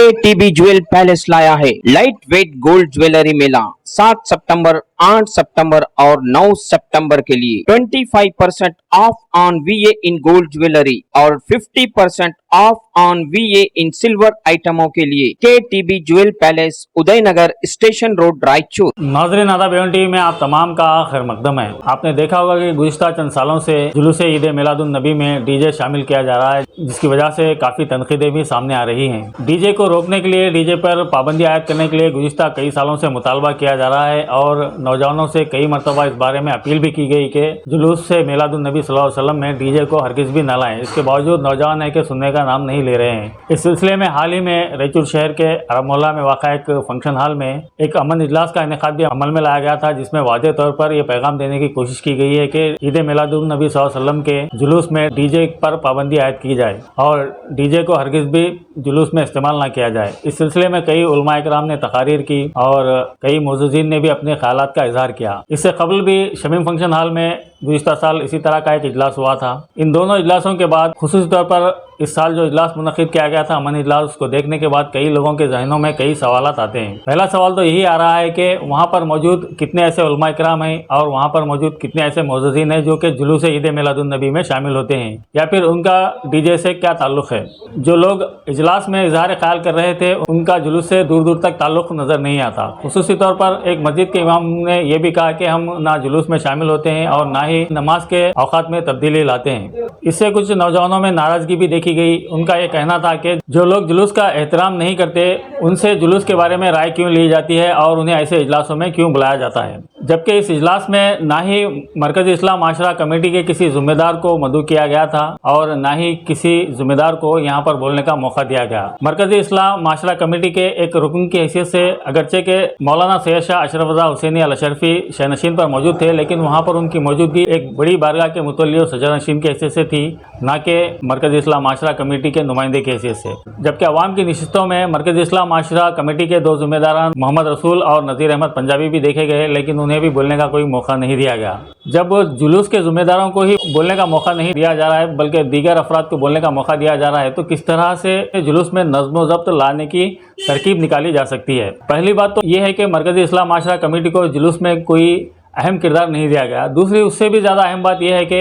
KTB jewel palace लाया है light weight gold jewellery मेला 7 सितंबर, 8 सितंबर और 9 सितंबर के लिए 25% of on VA in gold jewellery और 50% of on VA in silver आइटमों के लिए KTB jewel palace, Udaynagar station road, Raichur. नाज़रीन आदाब, एवन टीवी में आप तमाम का खैर मकदम है। आपने देखा होगा कि गुज़िश्ता चंद सालों से जुलूस ईद मिलादुन नबी में डीजे शामिल किया जा रहा है, जिसकी वजह से काफ़ी तनकीदें भी सामने आ रही हैं। डीजे को रोकने के लिए, डीजे पर पाबंदी आयद करने के लिए गुज़िश्ता कई सालों से मुतालबा किया जा रहा है और नौजवानों से कई मरतबा इस बारे में अपील भी की गई कि जुलूस से मिलादुन नबी सल्लल्लाहु अलैहि वसल्लम में डीजे को हरगिज़ भी न लाएं। इसके बावजूद नौजवान है कि सुनने का नाम नहीं ले रहे हैं। इस सिलसिले में हाल ही में रायचूर शहर के अरब मोहल्ला में वाक़ा एक फंक्शन हॉल में एक अमन इजलास का इनेकाद भी अमल में लाया गया था, जिसमें वाज़ेह तौर पर यह पैगाम देने की कोशिश की गई है कि ईद मिलादुन नबी सल्लल्लाहु अलैहि वसल्लम के जुलूस में डीजे पर पाबंदी आयद की जाए और डीजे को हरगिज़ भी जुलूस में इस्तेमाल ना किया जाए। इस सिलसिले में कई उलमा इकराम ने तकारीर की और कई मौजूदीन ने भी अपने ख्यालात का इजहार किया। इससे कबल भी शमीम फंक्शन हॉल में गुज़िश्ता साल इसी तरह का एक इजलास हुआ था। इन दोनों इजलासों के बाद खुसूसी तौर पर इस साल जो इजलास मुनक़िद किया गया था अमन इजलास, उसको देखने के बाद कई लोगों के जहनों में कई सवालात आते हैं। पहला सवाल तो यही आ रहा है कि वहाँ पर मौजूद कितने ऐसे उलमा इकराम हैं और वहाँ पर मौजूद कितने ऐसे मौजूदीन हैं जो कि जुलूस ईद मिलादुन नबी में शामिल होते हैं, या फिर उनका डीजे से क्या ताल्लुक़ है। जो लोग इजलास में इजहार ख्याल कर रहे थे उनका जुलूस से दूर दूर तक ताल्लुक़ नज़र नहीं आता। खुसूसी तौर पर एक मस्जिद के इमाम ने यह भी कहा कि हम ना जुलूस में शामिल होते हैं और ना ही नमाज के औकात में तब्दीली लाते हैं। इससे कुछ नौजवानों में नाराज़गी भी देखी गई। उनका ये कहना था कि जो लोग जुलूस का एहतराम नहीं करते उनसे जुलूस के बारे में राय क्यों ली जाती है और उन्हें ऐसे इजलासों में क्यों बुलाया जाता है, जबकि इस इजलास में ना ही मरकज़ी इस्लाम माशरा कमेटी के किसी ज़िम्मेदार को मदऊ किया गया था और ना ही किसी ज़िम्मेदार को यहाँ पर बोलने का मौका दिया गया। मरकज़ी इस्लाम माशरा कमेटी के एक रुकन की हैसियत से अगरचे के मौलाना सैयद शाह अशरफ रज़ा हुसैनी अल अशरफी शहनशीन पर मौजूद थे, लेकिन वहाँ पर उनकी मौजूदगी एक बड़ी बारगाह के मुतल्ली और सजरनशीन की हैसियत से थी, ना कि मरकज़ी इस्लाम माशरा कमेटी के नुमाइंदे की हैसियत से। जबकि अवाम की नशिस्तों में मरकज़ी इस्लाम माशरा कमेटी के दो ज़िम्मेदारान मोहम्मद रसूल और नज़ीर अहमद पंजाबी भी देखे गए, लेकिन उन्हें भी बोलने का कोई मौका नहीं दिया गया। जब जुलूस के ज़िम्मेदारों को ही बोलने का मौका नहीं दिया जा रहा है बल्कि दीगर अफराद को बोलने का मौका दिया जा रहा है, तो किस तरह से जुलूस में नज़्म व ज़ब्त लाने की तरकीब निकाली जा सकती है। पहली बात तो ये है कि मरकज़ी इस्लाम माशरा कमेटी को जुलूस में कोई अहम किरदार नहीं दिया गया। दूसरी, उससे भी ज़्यादा अहम बात यह है कि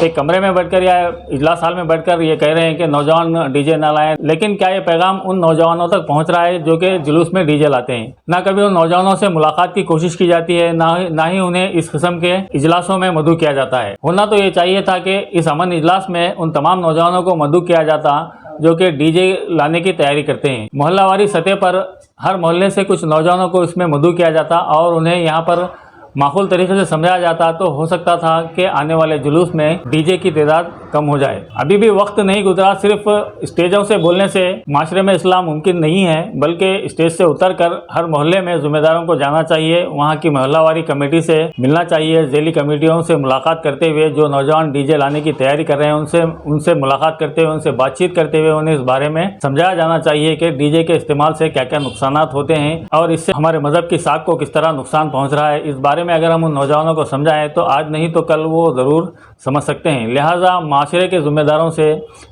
एक कमरे में बैठकर या इजलास हाल में बैठकर ये कह रहे हैं कि नौजवान डीजे ना लाएं, लेकिन क्या ये पैगाम उन नौजवानों तक पहुंच रहा है जो कि जुलूस में डीजे लाते हैं? ना कभी उन नौजवानों से मुलाकात की कोशिश की जाती है, ना ही उन्हें इस किस्म के इजलासों में मदऊ किया जाता है। होना तो ये चाहिए था कि इस अमन इजलास में उन तमाम नौजवानों को मदऊ किया जाता जो कि डीजे लाने की तैयारी करते हैं। मोहल्लावारी सतह पर हर मोहल्ले से कुछ नौजवानों को इसमें मदऊ किया जाता और उन्हें यहाँ पर माकूल तरीके से समझाया जाता, तो हो सकता था कि आने वाले जुलूस में डीजे की तादाद कम हो जाए। अभी भी वक्त नहीं गुजरा। सिर्फ स्टेजों से बोलने से माशरे में इस्लाम मुमकिन नहीं है, बल्कि स्टेज से उतरकर हर मोहल्ले में ज़िम्मेदारों को जाना चाहिए, वहाँ की मोहल्लावारी कमेटी से मिलना चाहिए, ज़ेली कमेटियों से मुलाकात करते हुए जो नौजवान डीजे लाने की तैयारी कर रहे हैं उनसे मुलाकात करते हुए, उनसे बातचीत करते हुए उन्हें इस बारे में समझाया जाना चाहिए कि डीजे के इस्तेमाल से क्या क्या नुकसानात होते हैं और इससे हमारे मज़हब की साख को किस तरह नुकसान पहुँच रहा है। इस बारे में अगर हम उन नौजवानों को समझाएं तो आज नहीं तो कल वो ज़रूर समझ सकते हैं। लिहाजा माशरे के ज़िम्मेदारों से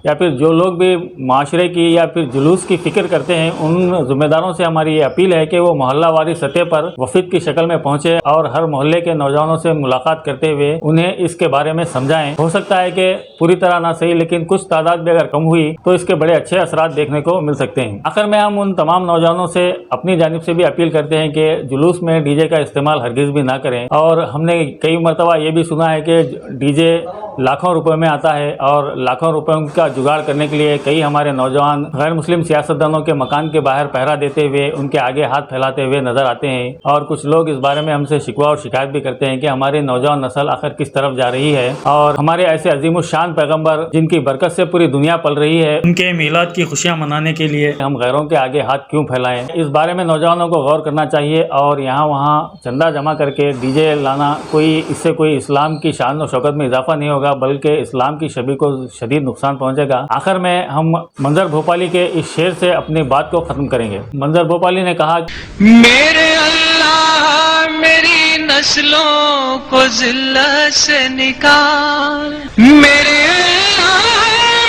या फिर जो लोग भी माशरे की या फिर जुलूस की फ़िक्र करते हैं उन ज़िम्मेदारों से हमारी ये अपील है कि वो मोहल्लावारी सतह पर वफद की शक्ल में पहुँचे और हर मोहल्ले के नौजवानों से मुलाकात करते हुए उन्हें इसके बारे में समझाएं। हो सकता है कि पूरी तरह ना सही, लेकिन कुछ तादाद भी अगर कम हुई तो इसके बड़े अच्छे असरात देखने को मिल सकते हैं। आखिर में हम उन तमाम नौजवानों से अपनी जानिब से भी अपील करते हैं कि जुलूस में डीजे का इस्तेमाल हरगिज़ भी ना करें। और हमने कई मरतबा ये भी सुना है कि डीजे लाखों रुपए में आता है और लाखों रुपयों का जुगाड़ करने के लिए कई हमारे नौजवान गैर मुस्लिम सियासतदानों के मकान के बाहर पहरा देते हुए उनके आगे हाथ फैलाते हुए नजर आते हैं। और कुछ लोग इस बारे में हमसे शिकवा और शिकायत भी करते हैं कि हमारी नौजवान नस्ल आखिर किस तरफ जा रही है और हमारे ऐसे अजीमुशान पैगम्बर जिनकी बरकत से पूरी दुनिया पल रही है, उनके मीलाद की खुशियाँ मनाने के लिए हम गैरों के आगे हाथ क्यों फैलाएं। इस बारे में नौजवानों को गौर करना चाहिए और यहाँ वहाँ चंदा जमा करके डीजे लाना इससे कोई इस्लाम की शान और शौकत में इजाफा नहीं होगा, बल्कि इस्लाम की छवि को शदीद नुकसान पहुंचेगा। आखिर में हम मंजर भोपाली के इस शेर से अपनी बात को खत्म करेंगे। मंजर भोपाली ने कहा, मेरे अल्लाह मेरी नस्लों को जिल्लत से निकाल, मेरे अल्लाह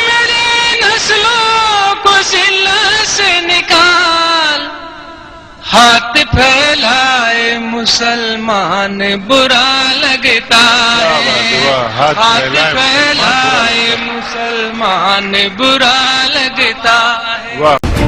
मेरी नस्लों को जिल्लत से निकाल। ہاتھ پھیلائے مسلمان برا لگتا ہے، ہاتھ پھیلائے مسلمان برا لگتا ہے۔